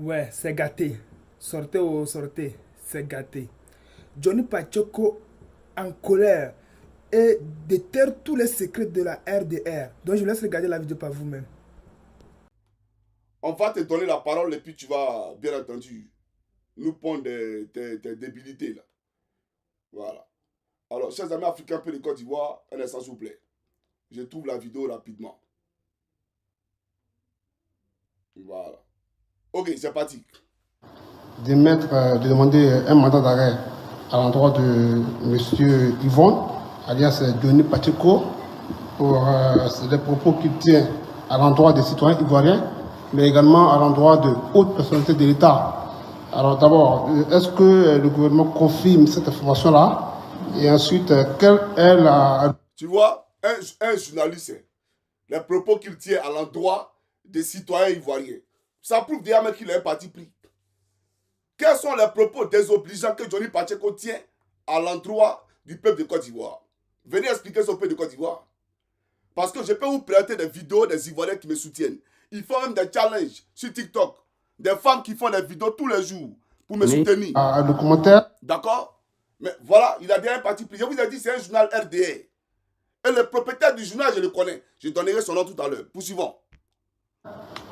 Ouais, c'est gâté. Sortez ou sortez, c'est gâté. Johnny Pacheco en colère et déterre tous les secrets de la RDR. Donc je vous laisse regarder la vidéo par vous-même. On va te donner la parole et puis tu vas, bien entendu, nous pondre tes débilités là. Voilà. Alors, chers amis africains, un peu de Côte d'Ivoire, un instant s'il vous plaît. Je trouve la vidéo rapidement. Voilà. Ok, c'est parti. De demander un mandat d'arrêt à l'endroit de M. Yvonne, alias Denis Pacheco, pour les propos qu'il tient à l'endroit des citoyens ivoiriens, mais également à l'endroit de hautes personnalités de l'État. Alors d'abord, est-ce que le gouvernement confirme cette information-là? Et ensuite, quelle est la... Tu vois, un journaliste, les propos qu'il tient à l'endroit des citoyens ivoiriens, ça prouve déjà même qu'il a un parti pris. Quels sont les propos désobligeants que Johnny Pacheco tient à l'endroit du peuple de Côte d'Ivoire? Venez expliquer ça au peuple de Côte d'Ivoire. Parce que je peux vous présenter des vidéos des Ivoiriens qui me soutiennent. Ils font même des challenges sur TikTok. Des femmes qui font des vidéos tous les jours pour me soutenir. le commentaire? D'accord? Mais voilà, il a déjà un parti pris. Je vous ai dit, c'est un journal RDA. Et le propriétaire du journal, je le connais. Je donnerai son nom tout à l'heure. Poursuivons.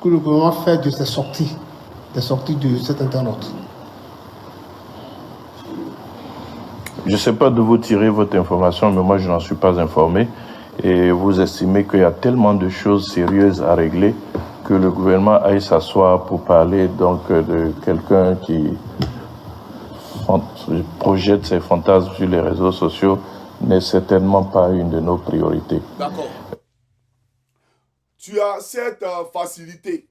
Que le gouvernement fait de ses sorties, des sorties de cet internaute. Je ne sais pas d'où vous tirez votre information, mais moi je n'en suis pas informé. Et vous estimez qu'il y a tellement de choses sérieuses à régler que le gouvernement aille s'asseoir pour parler donc de quelqu'un qui projette ses fantasmes sur les réseaux sociaux n'est certainement pas une de nos priorités. D'accord. Tu as cette facilité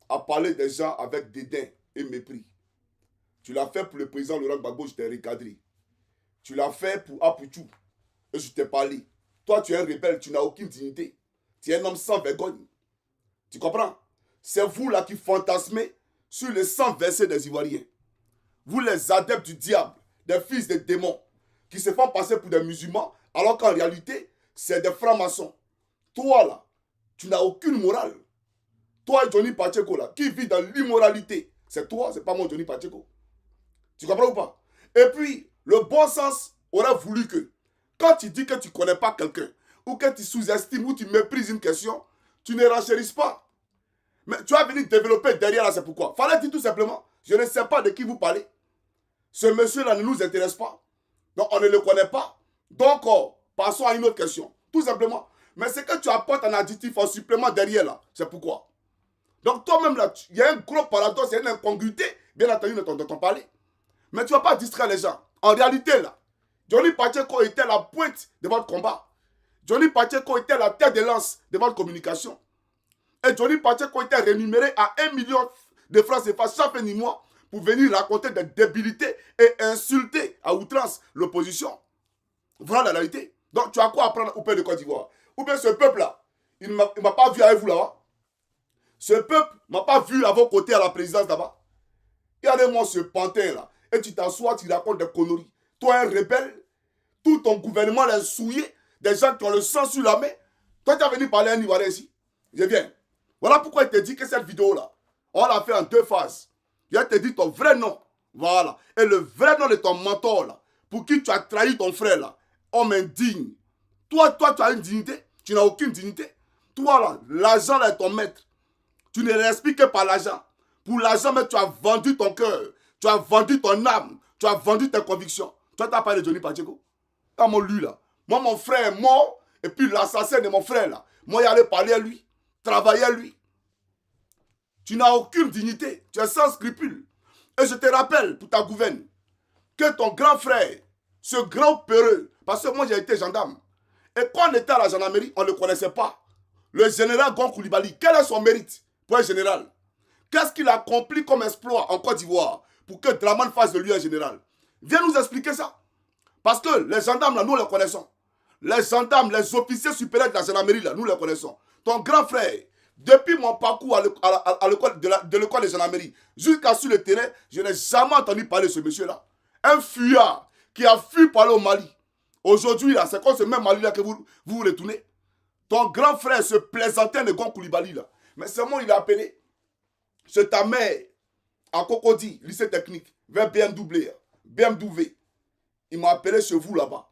à parler des gens avec dédain et mépris. Tu l'as fait pour le président Laurent Gbagbo, je t'ai recadré. Tu l'as fait pour Apuchou et je t'ai parlé. Toi, tu es un rebelle, tu n'as aucune dignité. Tu es un homme sans vergogne. Tu comprends? C'est vous là qui fantasmez sur le sang versé des Ivoiriens. Vous les adeptes du diable, des fils des démons, qui se font passer pour des musulmans, alors qu'en réalité, c'est des francs-maçons. Toi là, tu n'as aucune morale. Toi et Johnny Pacheco là, qui vit dans l'immoralité, c'est toi, c'est pas moi Johnny Pacheco. Tu comprends ou pas? Et puis, le bon sens aurait voulu que, quand tu dis que tu ne connais pas quelqu'un, ou que tu sous-estimes, ou tu méprises une question, tu ne renchérisses pas. Mais tu as venu développer derrière là, c'est pourquoi. Fallait dire tout simplement, je ne sais pas de qui vous parlez. Ce monsieur-là ne nous intéresse pas. Donc, on ne le connaît pas. Donc, passons à une autre question. Tout simplement. Mais c'est que tu apportes un additif en supplément derrière là. C'est pourquoi. Donc, toi-même là, il y a un gros paradoxe, il y a une incongruité, bien entendu, de ton parler. Mais tu ne vas pas distraire les gens. En réalité, là, Johnny Pacheco était la pointe de votre combat. Johnny Pacheco était la tête de lance de votre communication. Et Johnny Pacheco était rémunéré à 1 million de francs CFA chaque fin du mois pour venir raconter des débilités et insulter à outrance l'opposition. Voilà la réalité. Donc tu as quoi apprendre au peuple de Côte d'Ivoire? Ou bien ce peuple-là, il ne m'a pas vu avec vous là-bas. Ce peuple ne m'a pas vu à vos côtés à la présidence là-bas. Regardez-moi ce pantin-là. Et tu t'assois, tu racontes des conneries. Toi, un rebelle, tout ton gouvernement est souillé, des gens qui ont le sang sur la main. Toi, tu as venu parler à un Ivoirien ici. Je viens. Voilà pourquoi il te dit que cette vidéo-là, on l'a fait en 2 phases. Je te dis ton vrai nom. Voilà. Et le vrai nom de ton mentor, là, pour qui tu as trahi ton frère, là. Homme indigne. Toi, tu as une dignité. Tu n'as aucune dignité. Toi, là, l'argent, là, est ton maître. Tu ne respires que par l'argent. Pour l'argent, mais tu as vendu ton cœur. Tu as vendu ton âme. Tu as vendu tes convictions. Toi, tu as parlé de Johnny Pacheco. Dans mon lui, là. Moi, mon frère est mort. Et puis, l'assassin de mon frère, là. Moi, il allait parler à lui. Travailler à lui. Tu n'as aucune dignité. Tu es sans scrupule. Et je te rappelle, pour ta gouverne, que ton grand frère, ce grand peureux, parce que moi, j'ai été gendarme. Et quand on était à la gendarmerie, on ne le connaissait pas. Le général Gon Koulibaly, quel est son mérite pour un général? Qu'est-ce qu'il a accompli comme exploit en Côte d'Ivoire pour que Draman fasse de lui un général? Viens nous expliquer ça. Parce que les gendarmes, là, nous les connaissons. Les gendarmes, les officiers supérieurs de la gendarmerie, là, nous les connaissons. Ton grand frère, depuis mon parcours à l'école de l'école de gendarmerie jusqu'à sur le terrain, je n'ai jamais entendu parler de ce monsieur-là. Un fuyard qui a fui pour aller au Mali. Aujourd'hui, c'est comme ce même Mali-là que vous retournez. Ton grand frère, ce plaisantin de Gon Koulibaly, là. Mais c'est moi, il a appelé. C'est ta mère à Cocody, lycée technique, vers BMW. Il m'a appelé chez vous là-bas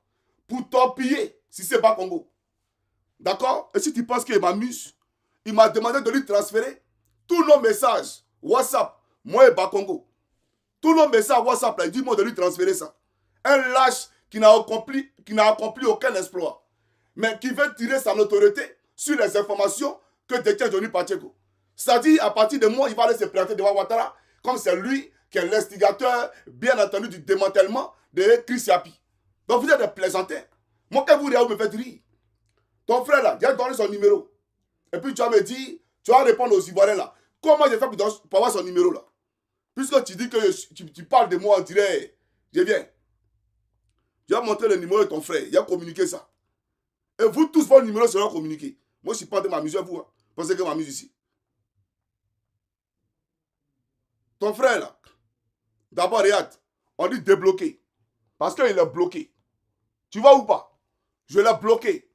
pour torpiller si c'est pas Congo. D'accord? Et si tu penses qu'il m'amuse, il m'a demandé de lui transférer tous nos messages WhatsApp, moi et Bakongo. Tous nos messages WhatsApp, là, il dit moi de lui transférer ça. Un lâche qui n'a accompli aucun exploit, mais qui veut tirer sa notoriété sur les informations que détient Johnny Pacheco. C'est-à-dire, à partir de moi, il va aller se planter devant Ouattara, comme c'est lui qui est l'instigateur, bien entendu, du démantèlement de Chris Yapi. Donc vous êtes des plaisantins. Moi, quand vous me faites rire, ton frère là, il a donné son numéro. Et puis tu vas me dire, tu vas répondre aux Ivoiriens là. Comment j'ai fait pour avoir son numéro là? Puisque tu dis que tu parles de moi, on dirait, je viens. Je vais montrer le numéro de ton frère, il a communiqué ça. Et vous tous, vos numéros seront communiqués. Moi, je ne suis pas de m'amuser à vous. Hein. Pensez que je m'amuse ici. Ton frère là, d'abord, regarde, on dit débloquer. Parce qu'il est bloqué. Tu vois ou pas? Je l'ai bloqué.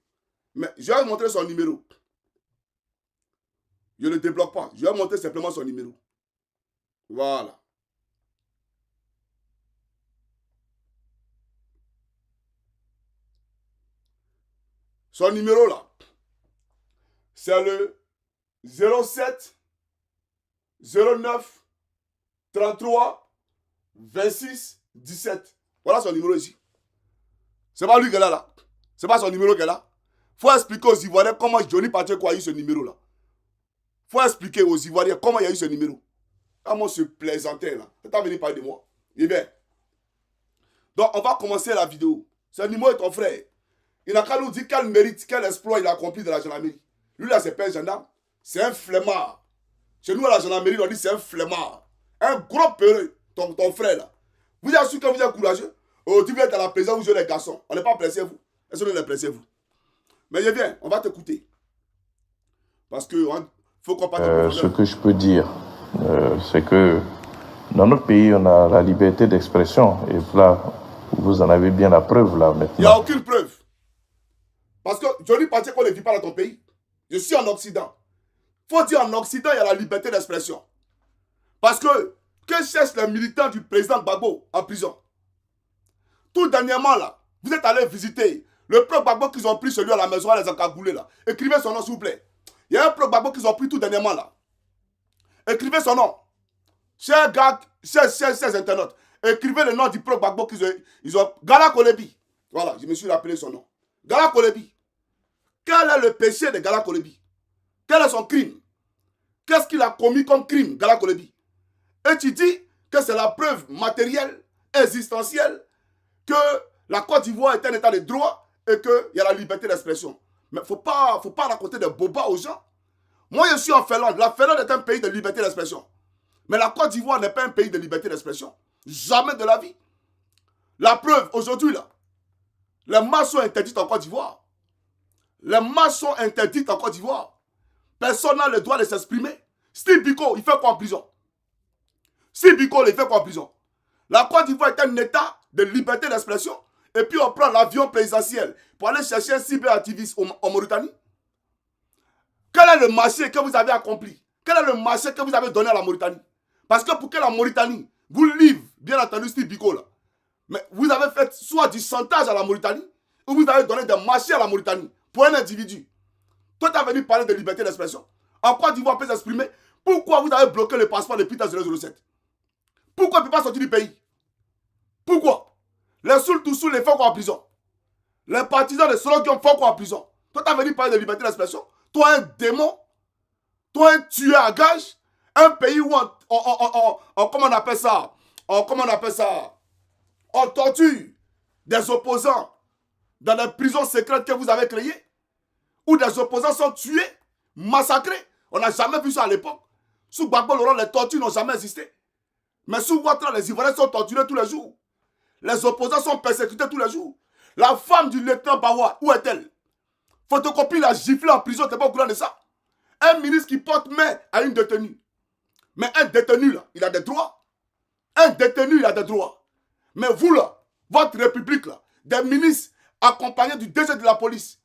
Mais je vais montrer son numéro. Je ne le débloque pas. Je vais montrer simplement son numéro. Voilà. Son numéro là, c'est le 07 09 33 26 17. Voilà son numéro ici. C'est pas lui qui est là. C'est pas son numéro qui est là. Faut expliquer aux Ivoiriens comment Johnny Pacheco a eu ce numéro là. Faut expliquer aux Ivoiriens comment il a eu ce numéro. Comment se plaisanter là. Tu as venu parler de moi. Eh bien. Donc on va commencer la vidéo. Ce numéro est ton frère. Il n'a qu'à nous dire quel mérite, quel exploit il a accompli de la gendarmerie. Lui là, c'est pas un gendarme. C'est un flemmard. Chez nous à la gendarmerie, on dit c'est un flemmard. Un gros peureux, ton frère là. Vous êtes sûr que vous êtes courageux? Oh, tu viens être à la prison, vous jouez les garçons. On n'est pas pressé, vous. Est-ce qu'on est pressé, vous? Mais je viens, on va t'écouter. Parce que faut qu'on parte. Ce que je peux dire, c'est que dans notre pays, on a la liberté d'expression. Et là, vous en avez bien la preuve là maintenant. Il n'y a aucune preuve. Parce que Johnny Pacheco ne vit pas dans ton pays. Je suis en Occident. Faut dire en Occident, il y a la liberté d'expression. Parce que cherchent les militants du président Gbagbo en prison? Tout dernièrement là, vous êtes allé visiter le pro Gbagbo qu'ils ont pris chez lui à la maison, à les encagoulés là. Écrivez son nom s'il vous plaît. Il y a un pro Gbagbo qu'ils ont pris tout dernièrement là. Écrivez son nom. Chers gars, chers internautes, écrivez le nom du pro Gbagbo qu'ils ont. Gala Kolebi. Voilà, je me suis rappelé son nom. Gala Kolebi. Quel est le péché de Gala Kolebi? Quel est son crime? Qu'est-ce qu'il a commis comme crime, Gala Kolebi? Et tu dis que c'est la preuve matérielle, existentielle, que la Côte d'Ivoire est un état de droit et qu'il y a la liberté d'expression. Mais il ne faut pas raconter des bobas aux gens. Moi, je suis en Finlande. La Finlande est un pays de liberté d'expression. Mais la Côte d'Ivoire n'est pas un pays de liberté d'expression. Jamais de la vie. La preuve, aujourd'hui, là, les marches sont interdites en Côte d'Ivoire. Les marches sont interdites en Côte d'Ivoire. Personne n'a le droit de s'exprimer. Steve Biko, il fait quoi en prison? Steve Biko, il fait quoi en prison? La Côte d'Ivoire est un état de liberté d'expression. Et puis on prend l'avion présidentiel pour aller chercher un cyberactiviste en Mauritanie. Quel est le marché que vous avez accompli? Quel est le marché que vous avez donné à la Mauritanie? Parce que pour que la Mauritanie vous livre, bien entendu, Steve Biko là, mais vous avez fait soit du chantage à la Mauritanie, ou vous avez donné des marchés à la Mauritanie pour un individu. Toi, tu as venu parler de liberté d'expression. En Côte d'Ivoire peut s'exprimer. Pourquoi vous avez bloqué le passeport depuis 007? Pourquoi il ne peut pas sortir du pays? Pourquoi? Les Soul-Toussou, les font quoi en prison? Les partisans de Sologium font quoi en prison? Toi, tu as venu parler de liberté d'expression? Toi, un démon? Toi, un tueur à gage? Un pays où comment on appelle ça? Comment on appelle ça? On torture des opposants dans les prisons secrètes que vous avez créées? Où des opposants sont tués, massacrés? On n'a jamais vu ça à l'époque. Sous Gbagbo Laurent, les tortures n'ont jamais existé. Mais sous Ouattara, les Ivoiriens sont torturés tous les jours. Les opposants sont persécutés tous les jours. La femme du lieutenant Bawa, où est-elle? Photocopie l'a giflé en prison, t'es pas au courant de ça? Un ministre qui porte main à une détenue. Mais un détenu, là, il a des droits. Un détenu, il a des droits. Mais vous, là, votre république, là, des ministres accompagnés du DG de la police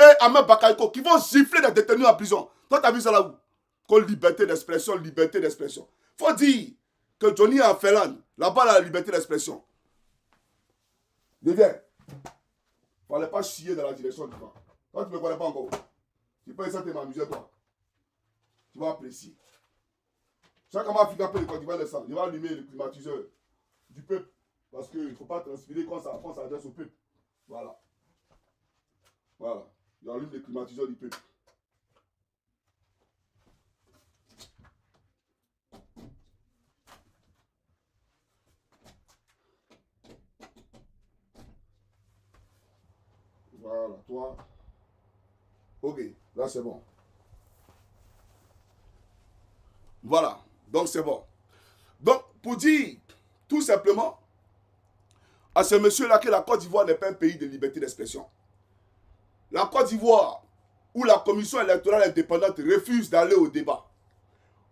et Ahmed Bakayoko qui vont gifler des détenus en prison. Toi, t'as vu ça là où? Comme liberté d'expression, liberté d'expression. Faut dire, que Johnny est en Finlande. Là-bas, la liberté d'expression. Deviens. Il ne fallait pas chier dans la direction du vent. Quand tu ne me connais pas encore, tu peux essayer de m'amuser, toi. Tu vas apprécier. Chaque moment, Africain peut le Côte d'Ivoire descendre. Il va allumer le climatiseur du peuple. Parce qu'il ne faut pas transpirer quand ça s'adresse au peuple. Voilà. Voilà. Il allume le climatiseur du peuple. Voilà, toi. Ok, là c'est bon. Voilà, donc c'est bon. Donc, pour dire tout simplement à ce monsieur-là que la Côte d'Ivoire n'est pas un pays de liberté d'expression. La Côte d'Ivoire, où la commission électorale indépendante refuse d'aller au débat,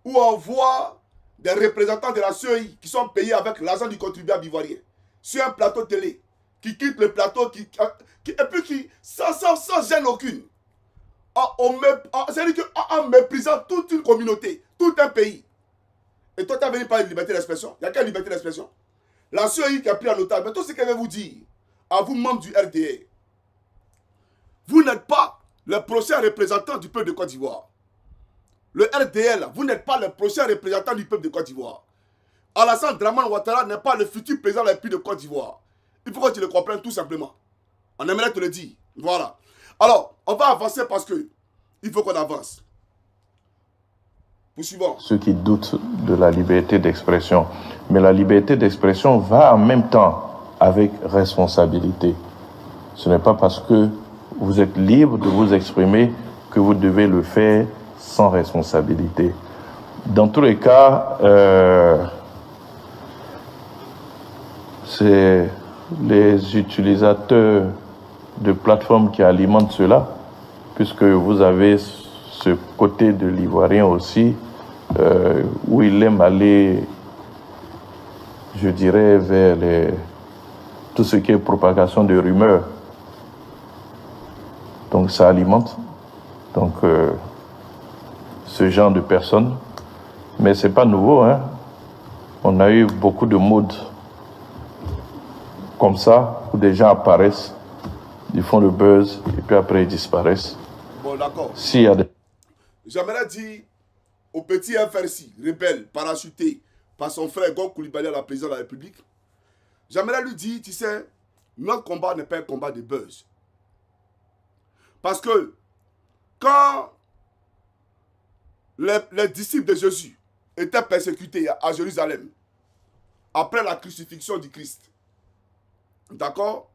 où on voit des représentants de la CEI qui sont payés avec l'argent du contribuable ivoirien sur un plateau télé, qui quittent le plateau, et puis qui, sans gêne aucune, c'est-à-dire en méprisant toute une communauté, tout un pays. Et toi, tu as venu parler de liberté d'expression. Il n'y a quelle liberté d'expression? La CEI qui a pris en otage. Mais tout ce qu'elle veut vous dire, à vous, membres du RDA, vous n'êtes pas le prochain représentant du peuple de Côte d'Ivoire. Le RDL, vous n'êtes pas le prochain représentant du peuple de Côte d'Ivoire. Alassane Dramane Ouattara n'est pas le futur président de la République de Côte d'Ivoire. Il faut que tu le comprennes tout simplement. On aimerait te le dire. Voilà. Alors, on va avancer parce que il faut qu'on avance. Poursuivons. Ceux qui doutent de la liberté d'expression. Mais la liberté d'expression va en même temps avec responsabilité. Ce n'est pas parce que vous êtes libre de vous exprimer que vous devez le faire sans responsabilité. Dans tous les cas, c'est les utilisateurs de plateformes qui alimentent cela, puisque vous avez ce côté de l'Ivoirien aussi, où il aime aller, je dirais, vers tout ce qui est propagation de rumeurs. Donc ça alimente ce genre de personnes. Mais c'est pas nouveau, hein. On a eu beaucoup de modes comme ça, où des gens apparaissent, ils font le buzz, et puis après ils disparaissent. Bon, d'accord. S'il y a des... J'aimerais dire au petit FRC, rebelle, parachuté par son frère Gon Koulibaly à la présidence de la République, j'aimerais lui dire, tu sais, notre combat n'est pas un combat de buzz. Parce que quand les disciples de Jésus étaient persécutés à Jérusalem, après la crucifixion du Christ, d'accord?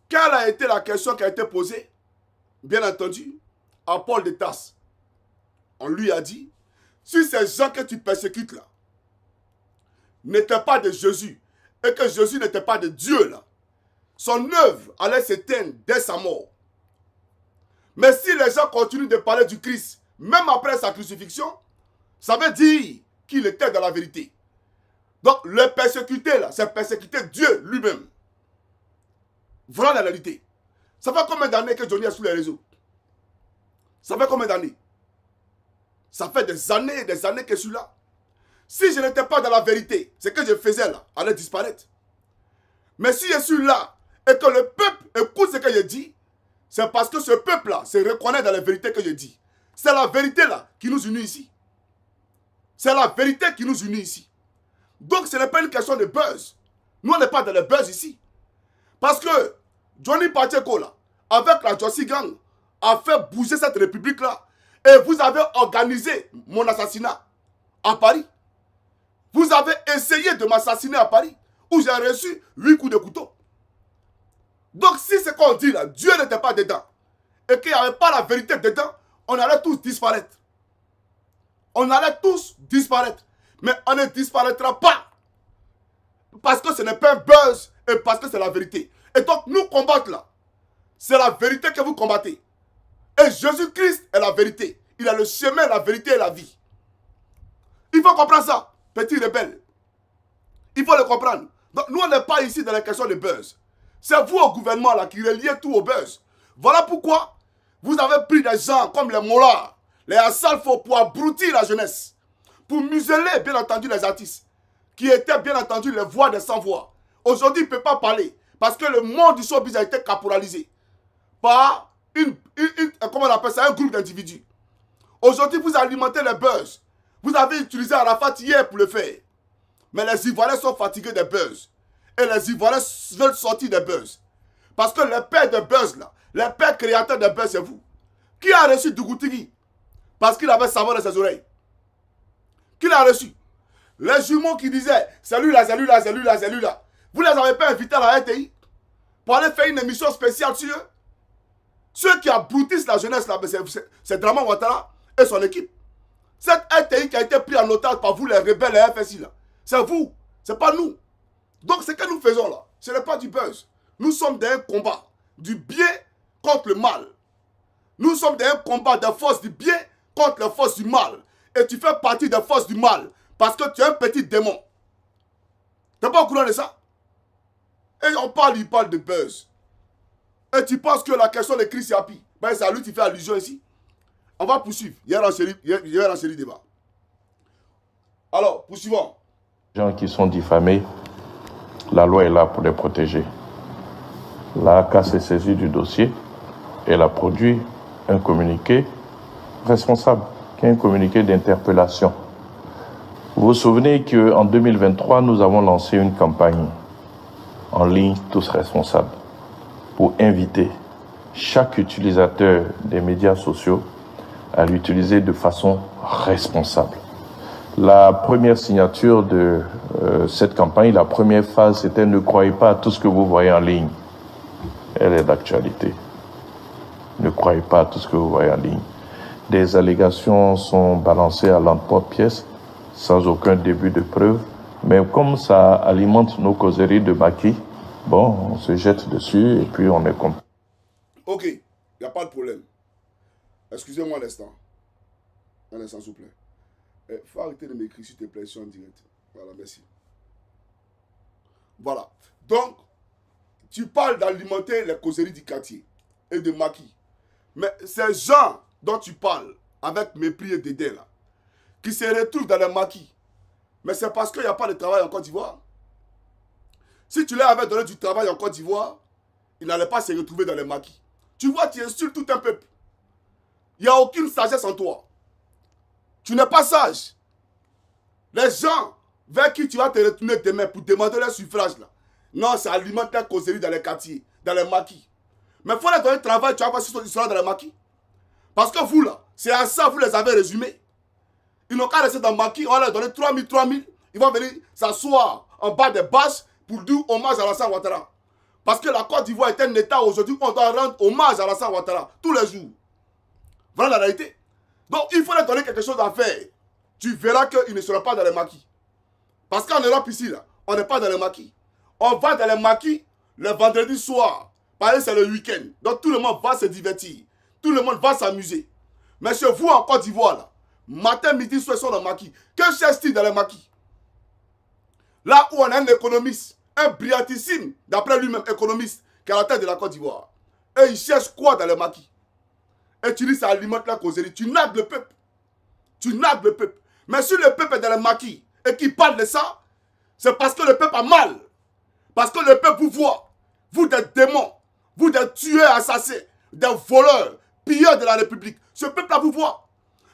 Quelle a été la question qui a été posée? Bien entendu, à Paul de Tarse. On lui a dit, si ces gens que tu persécutes là n'étaient pas de Jésus et que Jésus n'était pas de Dieu là, son œuvre allait s'éteindre dès sa mort. Mais si les gens continuent de parler du Christ, même après sa crucifixion, ça veut dire qu'il était dans la vérité. Donc le persécuté là, c'est persécuter Dieu lui-même. Voilà la réalité. Ça fait combien d'années que Johnny est sur les réseaux? Ça fait combien d'années? Ça fait des années et des années que je suis là. Si je n'étais pas dans la vérité, ce que je faisais là allait disparaître. Mais si je suis là et que le peuple écoute ce que je dis, c'est parce que ce peuple-là se reconnaît dans la vérité que je dis. C'est la vérité là qui nous unit ici. C'est la vérité qui nous unit ici. Donc ce n'est pas une question de buzz. Nous on n'est pas dans le buzz ici. Parce que Johnny Pacheco là, avec la Jossi Gang, a fait bouger cette république-là. Et vous avez organisé mon assassinat à Paris. Vous avez essayé de m'assassiner à Paris, où j'ai reçu 8 coups de couteau. Donc si ce qu'on dit là, Dieu n'était pas dedans, et qu'il n'y avait pas la vérité dedans, on allait tous disparaître. On allait tous disparaître. Mais on ne disparaîtra pas. Parce que ce n'est pas un buzz, et parce que c'est la vérité. Et donc nous combattre là, c'est la vérité que vous combattez. Et Jésus-Christ est la vérité. Il a le chemin, la vérité et la vie. Il faut comprendre ça, petit rebelle. Il faut le comprendre. Donc nous on n'est pas ici dans la question de buzz. C'est vous au gouvernement là qui reliez tout au buzz. Voilà pourquoi vous avez pris des gens comme les Mollahs, les Assalfo pour abrutir la jeunesse. pour museler, bien entendu, les artistes, qui étaient, bien entendu, les voix des sans-voix. Aujourd'hui, il ne peut pas parler, parce que le monde du showbiz a été caporalisé par comment on appelle ça, un groupe d'individus. Aujourd'hui, vous alimentez les buzz. Vous avez utilisé Arafat hier pour le faire. Mais les Ivoiriens sont fatigués des buzz. Et les Ivoiriens veulent sortir des buzz. Parce que les pères de buzz, là, les pères créateurs de buzz, c'est vous. Qui a reçu Dougoutigi? Parce qu'il avait savon dans ses oreilles. Qui l'a reçu? Les jumeaux qui disaient, c'est lui là, c'est lui là, c'est lui là, c'est lui là. Vous les avez pas invités à la RTI pour aller faire une émission spéciale sur eux? Ceux qui aboutissent la jeunesse là, c'est Draman Ouattara et son équipe. Cette RTI qui a été prise en otage par vous, les rebelles, les FSI là. C'est vous, c'est pas nous. Donc ce que nous faisons là, ce n'est pas du buzz. Nous sommes dans un combat du bien contre le mal. Nous sommes dans un combat des forces du bien contre les forces du mal. Et tu fais partie des forces du mal parce que tu es un petit démon. Tu n'es pas au courant de ça? Et il parle de buzz. Et tu penses que la question de Chris Yapi, ben c'est à lui qui fait allusion ici. On va poursuivre. Il y a une série de débat. Alors, poursuivons. Les gens qui sont diffamés, la loi est là pour les protéger. La CAS s'est saisie du dossier. Elle a produit un communiqué responsable, qui est un communiqué d'interpellation. Vous vous souvenez qu'en 2023, nous avons lancé une campagne en ligne, tous responsables, pour inviter chaque utilisateur des médias sociaux à l'utiliser de façon responsable. La première signature de cette campagne, la première phase, c'était « Ne croyez pas à tout ce que vous voyez en ligne ». Elle est d'actualité. Ne croyez pas à tout ce que vous voyez en ligne. Des allégations sont balancées à l'emporte-pièce sans aucun début de preuve. Mais comme ça alimente nos causeries de maquis, bon, on se jette dessus et puis on est content. Ok, il n'y a pas de problème. Excusez-moi un instant. Un instant, s'il vous plaît. Il faut arrêter de m'écrire, s'il te plaît, sur en direct. Voilà, merci. Voilà. Donc, tu parles d'alimenter les causeries du quartier et de maquis. Mais ces gens dont tu parles, avec mépris et dédain, là, qui se retrouvent dans les maquis, mais c'est parce qu'il n'y a pas de travail en Côte d'Ivoire. Si tu leur avais donné du travail en Côte d'Ivoire, ils n'allaient pas se retrouver dans les maquis. Tu vois, tu insultes tout un peuple. Il n'y a aucune sagesse en toi. Tu n'es pas sage. Les gens vers qui tu vas te retourner demain pour demander leur suffrage, là, non, ça alimente la causerie dans les quartiers, dans les maquis. Mais il faut leur donner du travail, tu vas voir si ils seront dans les maquis. Parce que vous, là, c'est à ça que vous les avez résumés. Ils n'ont qu'à rester dans le maquis, on va leur donner 3 000. Ils vont venir s'asseoir en bas des bâches pour dire hommage à Alassane Ouattara. Parce que la Côte d'Ivoire est un État aujourd'hui où on doit rendre hommage à Alassane Ouattara tous les jours. Voilà la réalité. Donc, il faut leur donner quelque chose à faire. Tu verras qu'ils ne seront pas dans les maquis. Parce qu'en Europe, ici, là, on n'est pas dans les maquis. On va dans les maquis le vendredi soir. Parce que c'est le week-end. Donc, tout le monde va se divertir. Tout le monde va s'amuser. Mais chez vous, en Côte d'Ivoire, là, matin, midi, soir, ils sont dans les maquis. Que cherche-t-il dans les maquis? Là où on a un économiste, un brillantissime, d'après lui-même, économiste, qui est à la tête de la Côte d'Ivoire. Et il cherche quoi dans les maquis? Et tu dis ça alimente la causerie. Tu nagues le peuple. Tu nagues le peuple. Mais si le peuple est dans les maquis et qu'il parle de ça, c'est parce que le peuple a mal. Parce que le peuple vous voit. Vous des démons. Vous des tueurs, assassins. Des voleurs, pilleurs de la République. Ce peuple-là vous voit.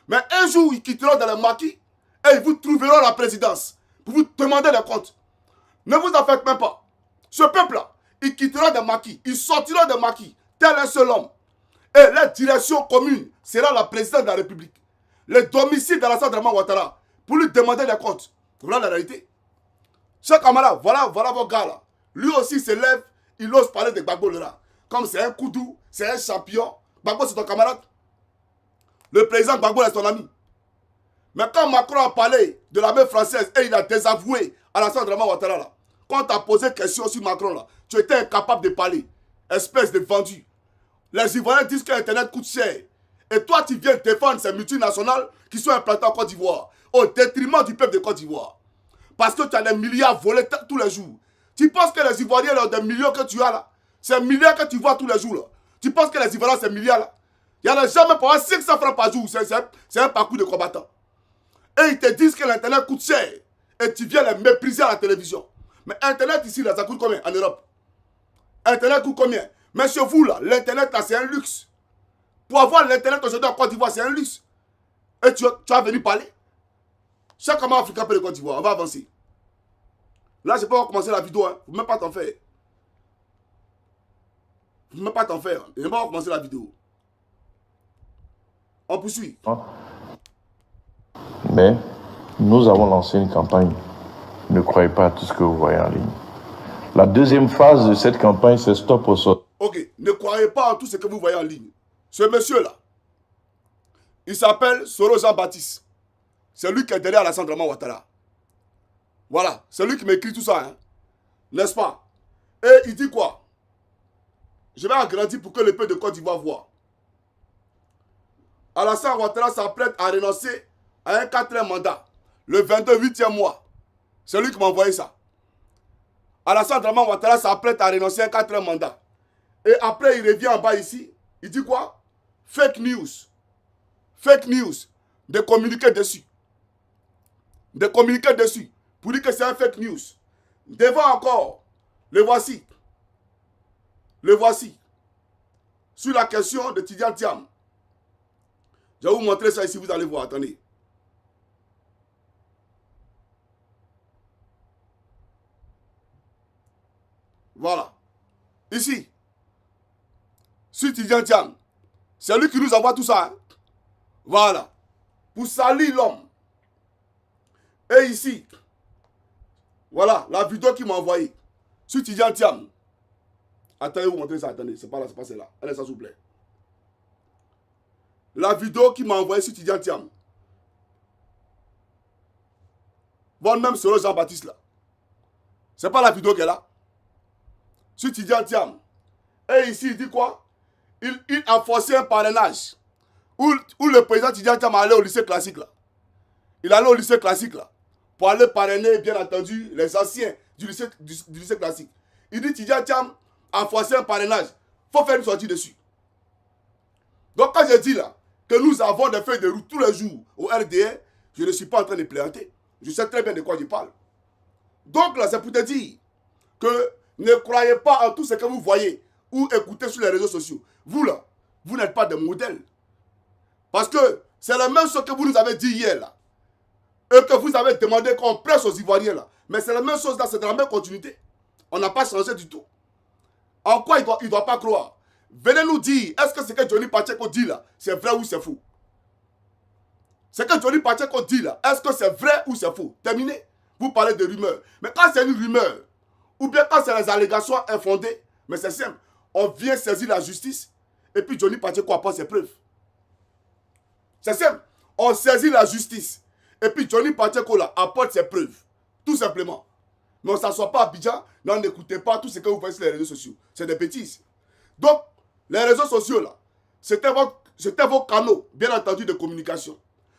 Mais un jour, ils quitteront dans les maquis et ils vous trouveront la présidence pour vous demander des comptes. Ne vous en faites même pas. Ce peuple-là, il quittera des maquis. Il sortira des maquis. Tel un seul homme. Et la direction commune sera la présidente de la République. Le domicile d'Alassane Ouattara pour lui demander des comptes. Voilà la réalité. Chers camarades, voilà vos gars là. Lui aussi se lève, il ose parler de Gbagbo là. Comme c'est un koudou, c'est un champion. Gbagbo c'est ton camarade. Le président Gbagbo est ton ami. Mais quand Macron a parlé de l'armée française et il a désavoué Alassane Ouattara là, quand tu as posé question sur Macron là, tu étais incapable de parler. Espèce de vendu. Les Ivoiriens disent que Internet coûte cher. Et toi, tu viens défendre ces multinationales qui sont implantées en Côte d'Ivoire, au détriment du peuple de Côte d'Ivoire. Parce que tu as des milliards volés tous les jours. Tu penses que les Ivoiriens, là, des millions que tu as là, ces milliards que tu vois tous les jours là, tu penses que les Ivoiriens, ces milliards là, il y en a jamais pour 500 francs par jour, c'est un parcours de combattant. Et ils te disent que l'Internet coûte cher. Et tu viens les mépriser à la télévision. Mais Internet ici, là, ça coûte combien en Europe? Internet coûte combien? Mais chez vous, là, l'Internet, là, c'est un luxe. Pour avoir l'Internet aujourd'hui en Côte d'Ivoire, c'est un luxe. Et tu vas venir parler. Chaque comment africain peut le Côte d'Ivoire. On va avancer. Là, je peux pas commencer la vidéo. Hein. Faut même pas t'en faire. Faut même pas t'en faire. Je ne vais pas commencer la vidéo. On poursuit. Mais nous avons lancé une campagne. Ne croyez pas à tout ce que vous voyez en ligne. La deuxième phase de cette campagne, c'est Stop au sol. Ok, ne croyez pas en tout ce que vous voyez en ligne. Ce monsieur-là, il s'appelle Soro Jean-Baptiste. C'est lui qui est derrière Alassane Dramane Ouattara. Voilà, c'est lui qui m'écrit tout ça, hein. N'est-ce pas? Et il dit quoi? Je vais agrandir pour que le peuple de Côte d'Ivoire voit. Alassane Ouattara s'apprête à renoncer à un 4e mandat, le 28e mois. C'est lui qui m'a envoyé ça. Alassane Dramane Ouattara s'apprête à renoncer à un 4e mandat. Et après, il revient en bas ici. Il dit quoi? Fake news. Fake news. De communiquer dessus. De communiquer dessus. Pour dire que c'est un fake news. Devant encore. Le voici. Le voici. Sur la question de Tidiane Thiam. Je vais vous montrer ça ici, vous allez voir. Attendez. Voilà. Ici. Sur Tidiane Thiam. C'est lui qui nous envoie tout ça. Hein? Voilà. Pour salir l'homme. Et ici. Voilà la vidéo qu'il m'a envoyée. Sur Tidiane Thiam. Attendez, vous montrer ça. Attendez, c'est pas là, c'est pas celle-là. Allez, ça s'il vous plaît. La vidéo qu'il m'a envoyée sur Tidiane Thiam. Bon, même sur le Jean-Baptiste là. C'est pas la vidéo qu'elle a. Sur Tidiane Thiam. Et ici, il dit quoi? Il a forcé un parrainage. Où le président Tidiane Thiam allait au lycée classique là. Il allait au lycée classique là. Pour aller parrainer, bien entendu, les anciens du lycée classique. Il dit Tidiane Thiam a forcé un parrainage. Il faut faire une sortie dessus. Donc quand je dis là, que nous avons des feuilles de route tous les jours au RDR, je ne suis pas en train de plaisanter. Je sais très bien de quoi je parle. Donc là, c'est pour te dire que ne croyez pas en tout ce que vous voyez ou écoutez sur les réseaux sociaux. Vous là, vous n'êtes pas des modèles. Parce que c'est la même chose que vous nous avez dit hier là. Et que vous avez demandé qu'on presse aux Ivoiriens là. Mais c'est la même chose là, c'est de la même continuité. On n'a pas changé du tout. En quoi il ne doit pas croire? Venez nous dire, est-ce que ce que Johnny Pacheco dit là, c'est vrai ou c'est faux? Ce que Johnny Pacheco dit là, est-ce que c'est vrai ou c'est faux? Terminé. Vous parlez de rumeurs. Mais quand c'est une rumeur, ou bien quand c'est des allégations infondées, mais c'est simple. On vient saisir la justice, et puis Johnny Pacheco apporte ses preuves. C'est simple. On saisit la justice, et puis Johnny Pacheco là apporte ses preuves. Tout simplement. Mais on ne s'assoit pas à Abidjan, non, n'écoutez pas tout ce que vous faites sur les réseaux sociaux. C'est des bêtises. Donc, les réseaux sociaux là, c'était vos canaux, bien entendu, de communication.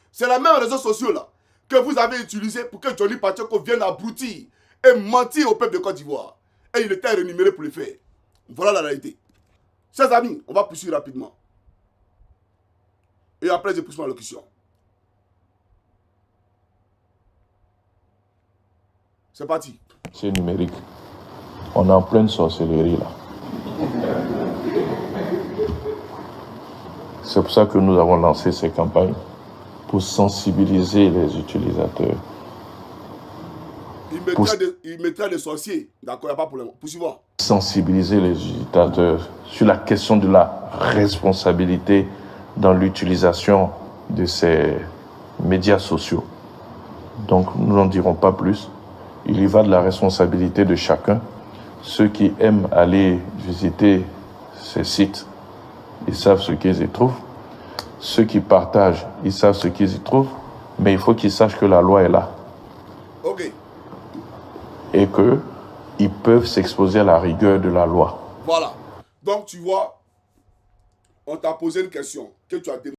C'est les mêmes réseaux sociaux là que vous avez utilisés pour que Johnny Pacheco vienne abrutir et mentir au peuple de Côte d'Ivoire. Et il était rémunéré pour le faire. Voilà la réalité. Chers amis, on va poursuivre rapidement. Et après, je pousse ma locution. C'est parti. C'est numérique. On est en pleine sorcellerie là. C'est pour ça que nous avons lancé ces campagnes, pour sensibiliser les utilisateurs. Il mettra des sorciers. D'accord, il n'y a pas de problème. Poursuivons. Sensibiliser les utilisateurs sur la question de la responsabilité dans l'utilisation de ces médias sociaux. Donc, nous n'en dirons pas plus. Il y va de la responsabilité de chacun. Ceux qui aiment aller visiter ces sites, ils savent ce qu'ils y trouvent. Ceux qui partagent, ils savent ce qu'ils y trouvent. Mais il faut qu'ils sachent que la loi est là. Ok. Et qu'ils peuvent s'exposer à la rigueur de la loi. Voilà. Donc, tu vois, on t'a posé une question que tu as demandé.